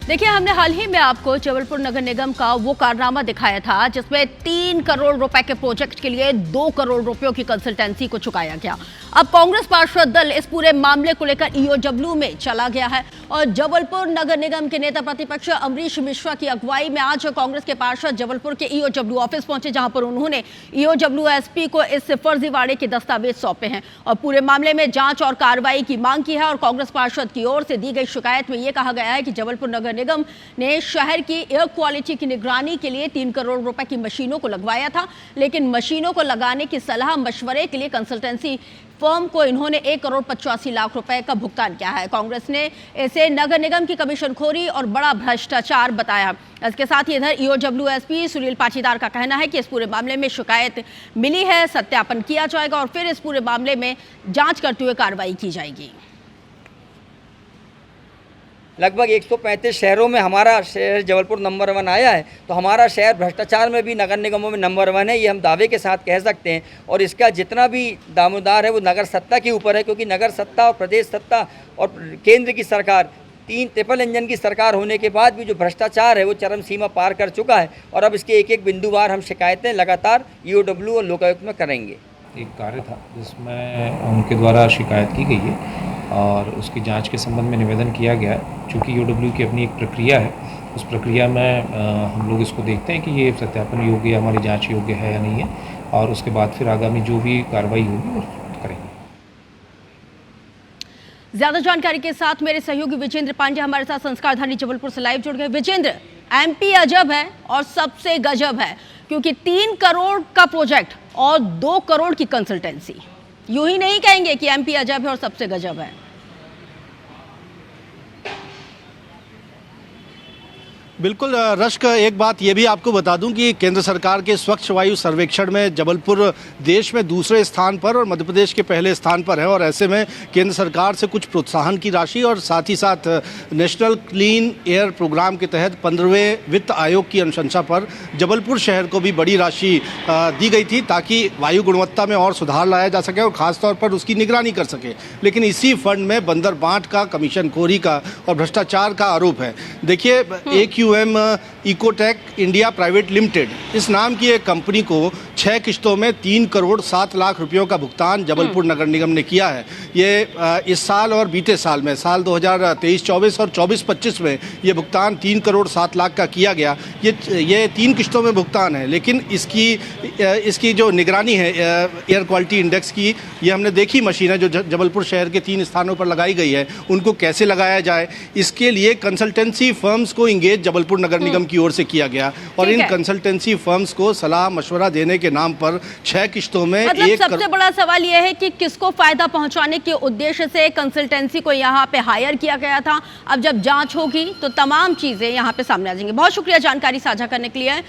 देखिए, हमने हाल ही में आपको जबलपुर नगर निगम का वो कारनामा दिखाया था जिसमें 3 करोड़ रुपए के प्रोजेक्ट के लिए 2 करोड़ रुपयों की कंसल्टेंसी को चुकाया गया। अब कांग्रेस पार्षद दल इस पूरे मामले को लेकर ईओडब्ल्यू में चला गया है और जबलपुर नगर निगम के नेता प्रतिपक्ष अमरीश मिश्रा की अगुवाई में आज कांग्रेस के पार्षद जबलपुर के ईओडब्ल्यू ऑफिस पहुंचे, जहां पर उन्होंने ईओडब्ल्यू एसपी को इस फर्जीवाड़े के दस्तावेज सौंपे हैं और पूरे मामले में जांच और कार्रवाई की मांग की है। और कांग्रेस पार्षद की ओर से दी गई शिकायत में यह कहा गया है कि जबलपुर नगर निगम ने शहर की एयर क्वालिटी की निगरानी के लिए 3 करोड़ रुपए की मशीनों को लगवाया था, लेकिन मशीनों को लगाने की सलाह मशवरे के लिए कंसल्टेंसी फर्म को इन्होंने 1 करोड़ 85 लाख रुपए का भुगतान किया है। कांग्रेस ने इसे नगर निगम की कमीशनखोरी और बड़ा भ्रष्टाचार बताया। इसके साथ ही इधर ईओडब्ल्यू एसपी सुनील पाटीदार का कहना है कि इस पूरे मामले में शिकायत मिली है, सत्यापन किया जाएगा और फिर इस पूरे मामले में जांच करते हुए कार्रवाई की जाएगी। लगभग 135 शहरों में हमारा शहर जबलपुर नंबर 1 आया है, तो हमारा शहर भ्रष्टाचार में भी नगर निगमों में नंबर 1 है, ये हम दावे के साथ कह सकते हैं। और इसका जितना भी दामोदार है वो नगर सत्ता के ऊपर है, क्योंकि नगर सत्ता और प्रदेश सत्ता और केंद्र की सरकार 3 ट्रिपल इंजन की सरकार होने के बाद भी जो भ्रष्टाचार है वो चरम सीमा पार कर चुका है। और अब इसके एक एक बिंदुवार हम शिकायतें लगातार ईओडब्ल्यू और लोकायुक्त में करेंगे। एक कार्य था जिसमें उनके द्वारा शिकायत की गई है और उसकी जांच के संबंध में निवेदन किया गया है। चूँकि ईओडब्ल्यू की अपनी एक प्रक्रिया है, उस प्रक्रिया में हम लोग इसको देखते हैं कि ये सत्यापन योग्य, हमारी जांच योग्य है या नहीं है, और उसके बाद फिर आगामी जो भी कार्रवाई होगी वो करेंगे। ज्यादा जानकारी के साथ मेरे सहयोगी विजेंद्र पांडे हमारे साथ संस्कारधानी जबलपुर से लाइव जुड़ गए। विजेंद्र, एमपी अजब है और सबसे गजब है, क्योंकि 3 करोड़ का प्रोजेक्ट और 2 करोड़ की कंसल्टेंसी। यूं ही नहीं कहेंगे कि एमपी अजब है और सबसे गजब है। बिल्कुल रश्क, एक बात ये भी आपको बता दूं कि केंद्र सरकार के स्वच्छ वायु सर्वेक्षण में जबलपुर देश में दूसरे स्थान पर और मध्य प्रदेश के पहले स्थान पर है। और ऐसे में केंद्र सरकार से कुछ प्रोत्साहन की राशि और साथ ही साथ नेशनल क्लीन एयर प्रोग्राम के तहत 15वें वित्त आयोग की अनुशंसा पर जबलपुर शहर को भी बड़ी राशि दी गई थी, ताकि वायु गुणवत्ता में और सुधार लाया जा सके और ख़ासतौर पर उसकी निगरानी कर सके। लेकिन इसी फंड में बंदर बांट का, कमीशनखोरी का और भ्रष्टाचार का आरोप है। देखिए, AQM Ecotech India private limited इस नाम की एक कंपनी को 6 किश्तों में 3 करोड़ 7 लाख रुपयों का भुगतान जबलपुर नगर निगम ने किया है। ये इस साल और बीते साल में, साल 2023-24 और 24-25 में ये भुगतान 3 करोड़ 7 लाख का किया गया। ये 3 किश्तों में भुगतान है, लेकिन इसकी जो निगरानी है एयर क्वालिटी इंडेक्स की, ये हमने देखी मशीन है जो जबलपुर शहर के 3 स्थानों पर लगाई गई है। उनको कैसे लगाया जाए, इसके लिए कंसल्टेंसी फर्म्स को इंगेज जबलपुर नगर निगम की ओर से किया गया और इन कंसल्टेंसी फर्म्स को सलाह मशवरा देने के नाम पर 6 किश्तों में मतलब सबसे बड़ा सवाल यह है कि किसको फायदा पहुंचाने के उद्देश्य से कंसल्टेंसी को यहां पे हायर किया गया था। अब जब जांच होगी तो तमाम चीजें यहां पे सामने आ जाएंगी। बहुत शुक्रिया जानकारी साझा करने के लिए।